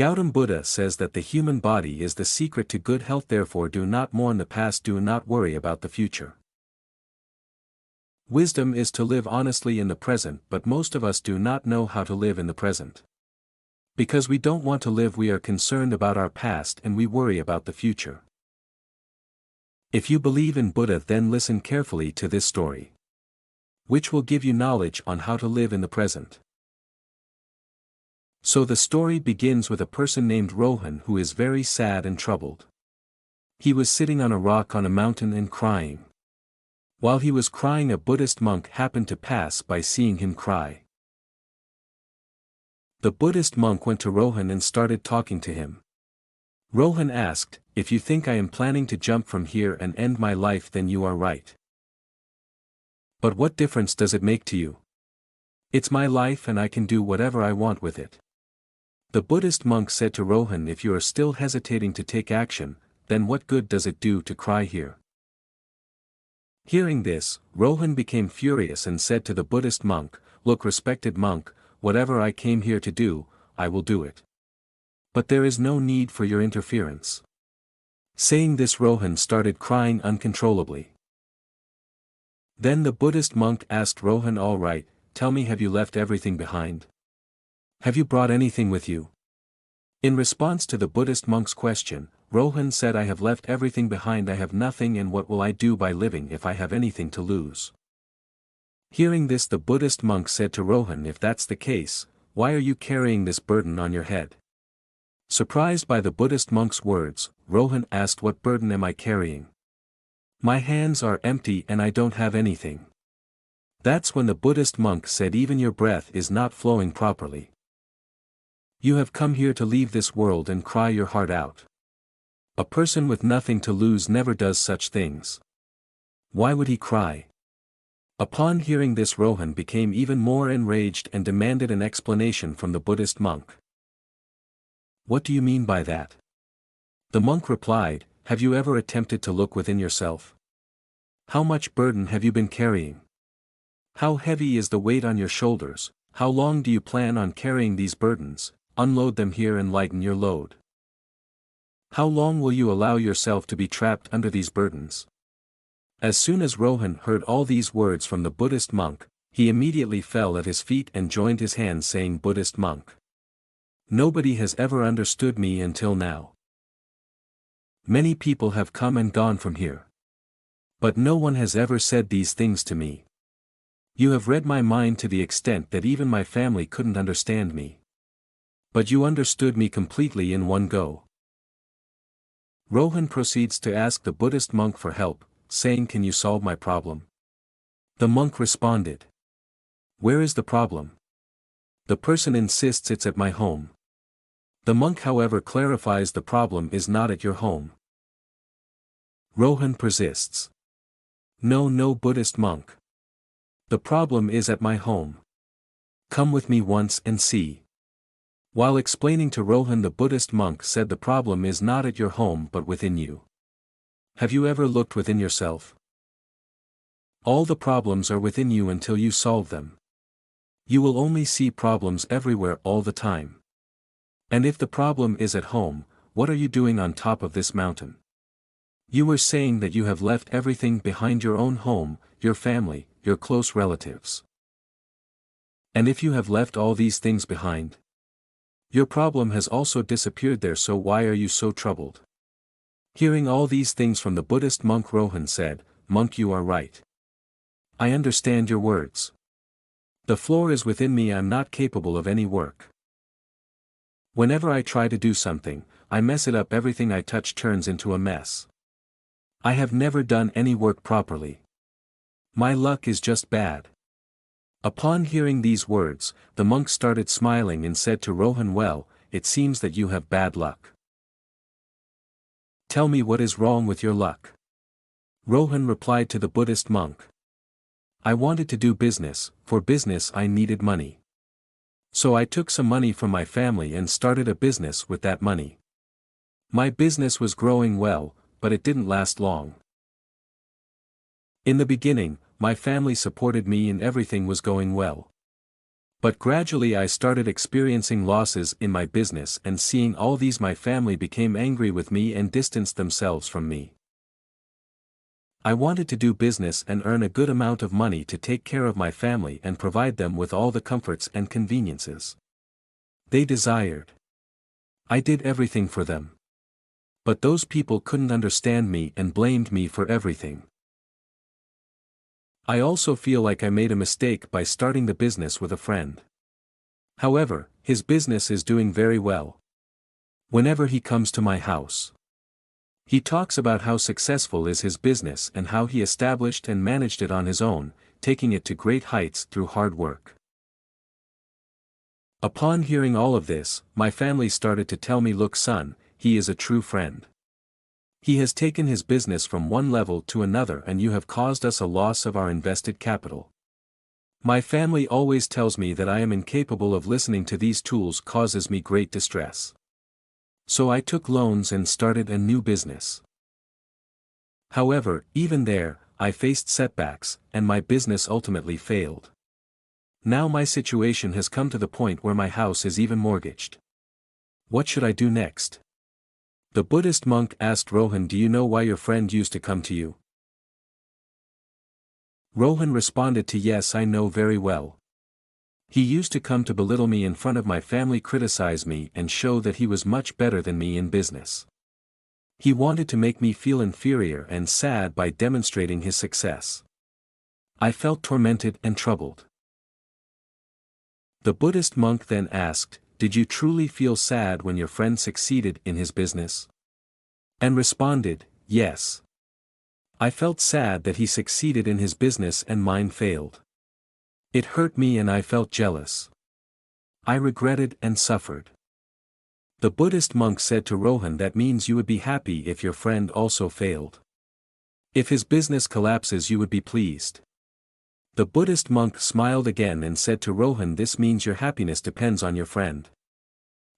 Gautam Buddha says that the human body is the secret to good health, therefore do not mourn the past, do not worry about the future. Wisdom is to live honestly in the present, but most of us do not know how to live in the present. Because we don't want to live, we are concerned about our past and we worry about the future. If you believe in Buddha, then listen carefully to this story, which will give you knowledge on how to live in the present. So the story begins with a person named Rohan who is very sad and troubled. He was sitting on a rock on a mountain and crying. While he was crying, a Buddhist monk happened to pass by. Seeing him cry, the Buddhist monk went to Rohan and started talking to him. Rohan asked, "If you think I am planning to jump from here and end my life, then you are right. But what difference does it make to you? It's my life and I can do whatever I want with it." The Buddhist monk said to Rohan, "If you are still hesitating to take action, then what good does it do to cry here?" Hearing this, Rohan became furious and said to the Buddhist monk, "Look, respected monk, whatever I came here to do, I will do it. But there is no need for your interference." Saying this, Rohan started crying uncontrollably. Then the Buddhist monk asked Rohan, "All right, tell me, have you left everything behind? Have you brought anything with you?" In response to the Buddhist monk's question, Rohan said, "I have left everything behind, I have nothing, and what will I do by living if I have anything to lose?" Hearing this, the Buddhist monk said to Rohan, "If that's the case, why are you carrying this burden on your head?" Surprised by the Buddhist monk's words, Rohan asked, "What burden am I carrying? My hands are empty and I don't have anything." That's when the Buddhist monk said, "Even your breath is not flowing properly. You have come here to leave this world and cry your heart out. A person with nothing to lose never does such things. Why would he cry?" Upon hearing this, Rohan became even more enraged and demanded an explanation from the Buddhist monk. "What do you mean by that?" The monk replied, "Have you ever attempted to look within yourself? How much burden have you been carrying? How heavy is the weight on your shoulders? How long do you plan on carrying these burdens? Unload them here and lighten your load. How long will you allow yourself to be trapped under these burdens?" As soon as Rohan heard all these words from the Buddhist monk, he immediately fell at his feet and joined his hands, saying, "Buddhist monk, nobody has ever understood me until now. Many people have come and gone from here. But no one has ever said these things to me. You have read my mind to the extent that even my family couldn't understand me. But you understood me completely in one go." Rohan proceeds to ask the Buddhist monk for help, saying, "Can you solve my problem?" The monk responded, "Where is the problem?" The person insists, "It's at my home." The monk, however, clarifies the problem is not at your home. Rohan persists, No, Buddhist monk. The problem is at my home. Come with me once and see." While explaining to Rohan, the Buddhist monk said, "The problem is not at your home but within you. Have you ever looked within yourself? All the problems are within you until you solve them. You will only see problems everywhere all the time. And if the problem is at home, what are you doing on top of this mountain? You were saying that you have left everything behind, your own home, your family, your close relatives. And if you have left all these things behind, your problem has also disappeared there, so why are you so troubled?" Hearing all these things from the Buddhist monk, Rohan said, "Monk, you are right. I understand your words. The floor is within me, I am not capable of any work. Whenever I try to do something, I mess it up, everything I touch turns into a mess. I have never done any work properly. My luck is just bad." Upon hearing these words, the monk started smiling and said to Rohan, "Well, it seems that you have bad luck. Tell me, what is wrong with your luck?" Rohan replied to the Buddhist monk, "I wanted to do business, for business I needed money. So I took some money from my family and started a business with that money. My business was growing well, but it didn't last long. In the beginning, my family supported me and everything was going well. But gradually I started experiencing losses in my business, and seeing all these my family became angry with me and distanced themselves from me. I wanted to do business and earn a good amount of money to take care of my family and provide them with all the comforts and conveniences they desired. I did everything for them. But those people couldn't understand me and blamed me for everything. I also feel like I made a mistake by starting the business with a friend. However, his business is doing very well. Whenever he comes to my house, he talks about how successful is his business and how he established and managed it on his own, taking it to great heights through hard work. Upon hearing all of this, my family started to tell me, "Look, son, he is a true friend. He has taken his business from one level to another, and you have caused us a loss of our invested capital." My family always tells me that I am incapable of listening to these tools, causes me great distress. So I took loans and started a new business. However, even there, I faced setbacks, and my business ultimately failed. Now my situation has come to the point where my house is even mortgaged. What should I do next? The Buddhist monk asked Rohan, "Do you know why your friend used to come to you?" Rohan responded to, "Yes, I know very well. He used to come to belittle me in front of my family, criticize me, and show that he was much better than me in business. He wanted to make me feel inferior and sad by demonstrating his success. I felt tormented and troubled." The Buddhist monk then asked, "Did you truly feel sad when your friend succeeded in his business?" And responded, "Yes. I felt sad that he succeeded in his business and mine failed. It hurt me and I felt jealous. I regretted and suffered." The Buddhist monk said to Rohan, "That means you would be happy if your friend also failed. If his business collapses, you would be pleased." The Buddhist monk smiled again and said to Rohan, "This means your happiness depends on your friend.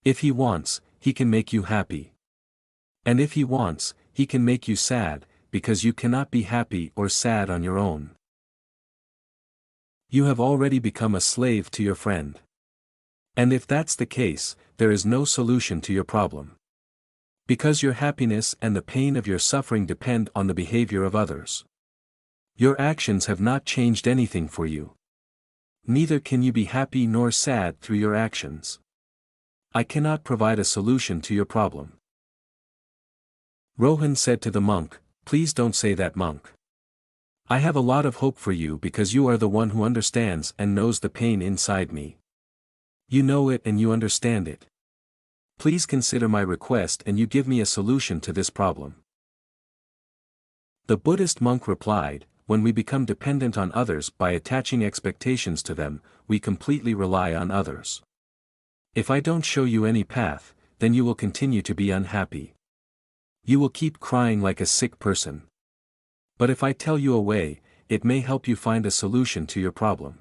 If he wants, he can make you happy. And if he wants, he can make you sad, because you cannot be happy or sad on your own. You have already become a slave to your friend. And if that's the case, there is no solution to your problem. Because your happiness and the pain of your suffering depend on the behavior of others. Your actions have not changed anything for you. Neither can you be happy nor sad through your actions. I cannot provide a solution to your problem." Rohan said to the monk, "Please don't say that, monk. I have a lot of hope for you because you are the one who understands and knows the pain inside me. You know it and you understand it. Please consider my request and you give me a solution to this problem." The Buddhist monk replied, "When we become dependent on others by attaching expectations to them, we completely rely on others. If I don't show you any path, then you will continue to be unhappy. You will keep crying like a sick person. But if I tell you a way, it may help you find a solution to your problem.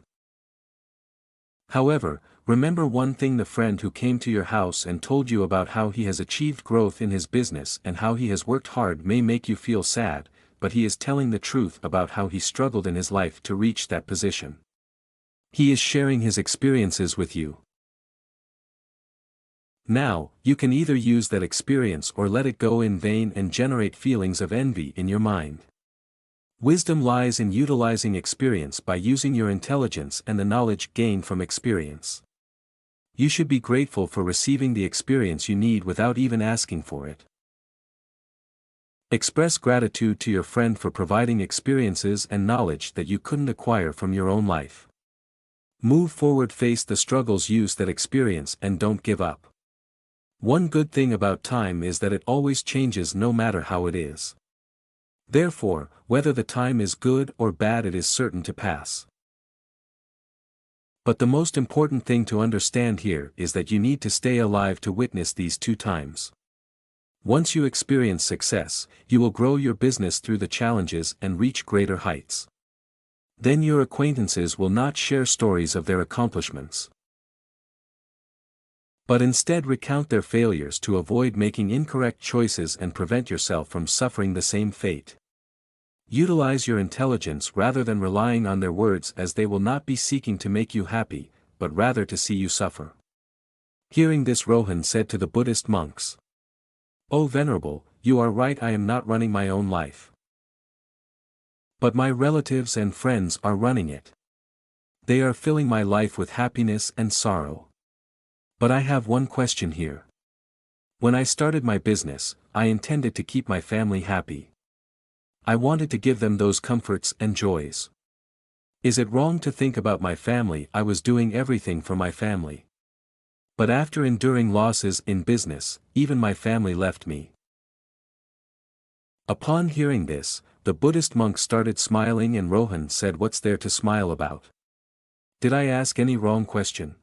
However, remember one thing: the friend who came to your house and told you about how he has achieved growth in his business and how he has worked hard may make you feel sad, but he is telling the truth about how he struggled in his life to reach that position. He is sharing his experiences with you. Now, you can either use that experience or let it go in vain and generate feelings of envy in your mind. Wisdom lies in utilizing experience by using your intelligence and the knowledge gained from experience. You should be grateful for receiving the experience you need without even asking for it. Express gratitude to your friend for providing experiences and knowledge that you couldn't acquire from your own life. Move forward, face the struggles, use that experience, and don't give up. One good thing about time is that it always changes no matter how it is. Therefore, whether the time is good or bad, it is certain to pass. But the most important thing to understand here is that you need to stay alive to witness these two times. Once you experience success, you will grow your business through the challenges and reach greater heights. Then your acquaintances will not share stories of their accomplishments, but instead recount their failures to avoid making incorrect choices and prevent yourself from suffering the same fate. Utilize your intelligence rather than relying on their words, as they will not be seeking to make you happy, but rather to see you suffer." Hearing this, Rohan said to the Buddhist monks, "O Venerable, you are right, I am not running my own life. But my relatives and friends are running it. They are filling my life with happiness and sorrow. But I have one question here. When I started my business, I intended to keep my family happy. I wanted to give them those comforts and joys. Is it wrong to think about my family? I was doing everything for my family. But after enduring losses in business, even my family left me." Upon hearing this, the Buddhist monk started smiling, and Rohan said, "What's there to smile about? Did I ask any wrong question?"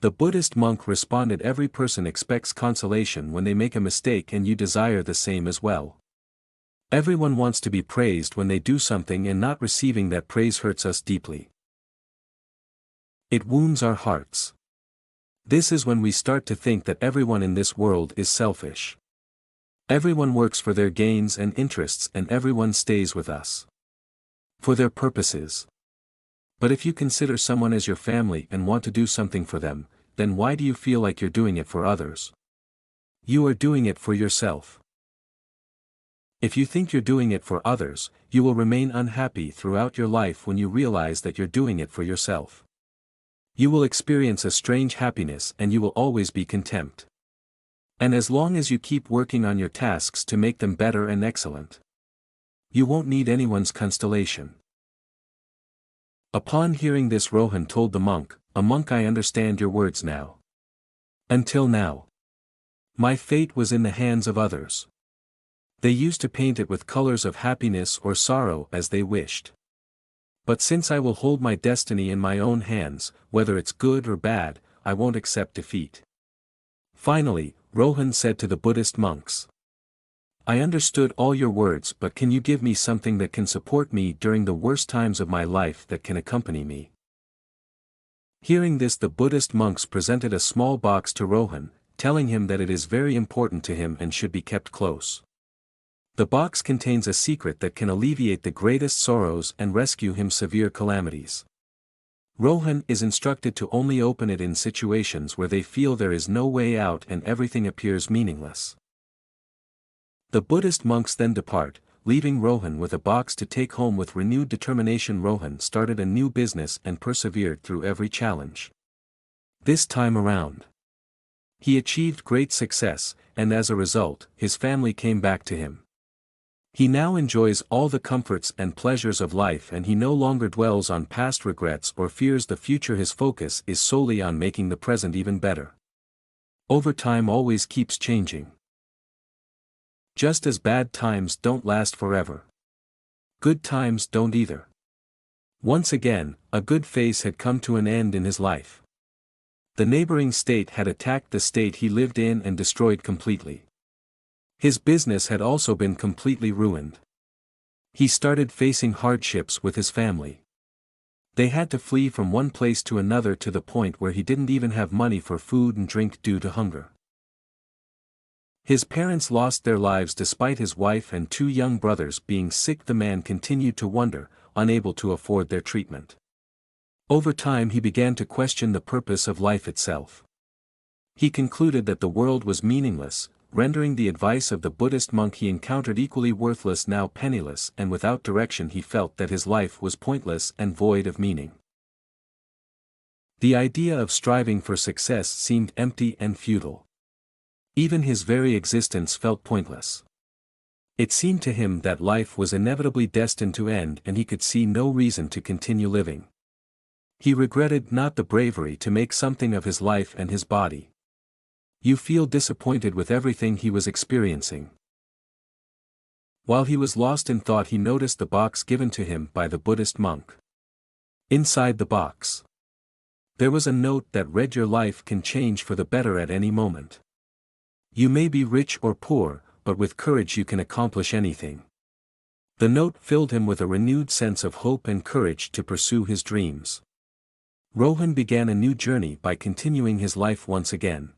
The Buddhist monk responded, "Every person expects consolation when they make a mistake, and you desire the same as well. Everyone wants to be praised when they do something, and not receiving that praise hurts us deeply. It wounds our hearts. This is when we start to think that everyone in this world is selfish. Everyone works for their gains and interests, and everyone stays with us for their purposes. But if you consider someone as your family and want to do something for them, then why do you feel like you're doing it for others? You are doing it for yourself. If you think you're doing it for others, you will remain unhappy throughout your life when you realize that you're doing it for yourself. You will experience a strange happiness, and you will always be content. And as long as you keep working on your tasks to make them better and excellent, you won't need anyone's constellation." Upon hearing this, Rohan told the monk, "A monk, I understand your words now. Until now, my fate was in the hands of others. They used to paint it with colors of happiness or sorrow as they wished. But since I will hold my destiny in my own hands, whether it's good or bad, I won't accept defeat." Finally, Rohan said to the Buddhist monks, "I understood all your words, but can you give me something that can support me during the worst times of my life, that can accompany me?" Hearing this, the Buddhist monks presented a small box to Rohan, telling him that it is very important to him and should be kept close. The box contains a secret that can alleviate the greatest sorrows and rescue him severe calamities. Rohan is instructed to only open it in situations where they feel there is no way out and everything appears meaningless. The Buddhist monks then depart, leaving Rohan with a box to take home. With renewed determination, Rohan started a new business and persevered through every challenge. This time around, he achieved great success, and as a result, his family came back to him. He now enjoys all the comforts and pleasures of life, and he no longer dwells on past regrets or fears the future. His focus is solely on making the present even better. Over time always keeps changing. Just as bad times don't last forever, good times don't either. Once again, a good phase had come to an end in his life. The neighboring state had attacked the state he lived in and destroyed completely. His business had also been completely ruined. He started facing hardships with his family. They had to flee from one place to another, to the point where he didn't even have money for food and drink due to hunger. His parents lost their lives despite his wife and 2 young brothers being sick. The man continued to wonder, unable to afford their treatment. Over time he began to question the purpose of life itself. He concluded that the world was meaningless, rendering the advice of the Buddhist monk he encountered equally worthless. Now penniless and without direction, he felt that his life was pointless and void of meaning. The idea of striving for success seemed empty and futile. Even his very existence felt pointless. It seemed to him that life was inevitably destined to end, and he could see no reason to continue living. He regretted not the bravery to make something of his life and his body. You feel disappointed with everything he was experiencing. While he was lost in thought, he noticed the box given to him by the Buddhist monk. Inside the box, there was a note that read, "Your life can change for the better at any moment. You may be rich or poor, but with courage you can accomplish anything." The note filled him with a renewed sense of hope and courage to pursue his dreams. Rohan began a new journey by continuing his life once again.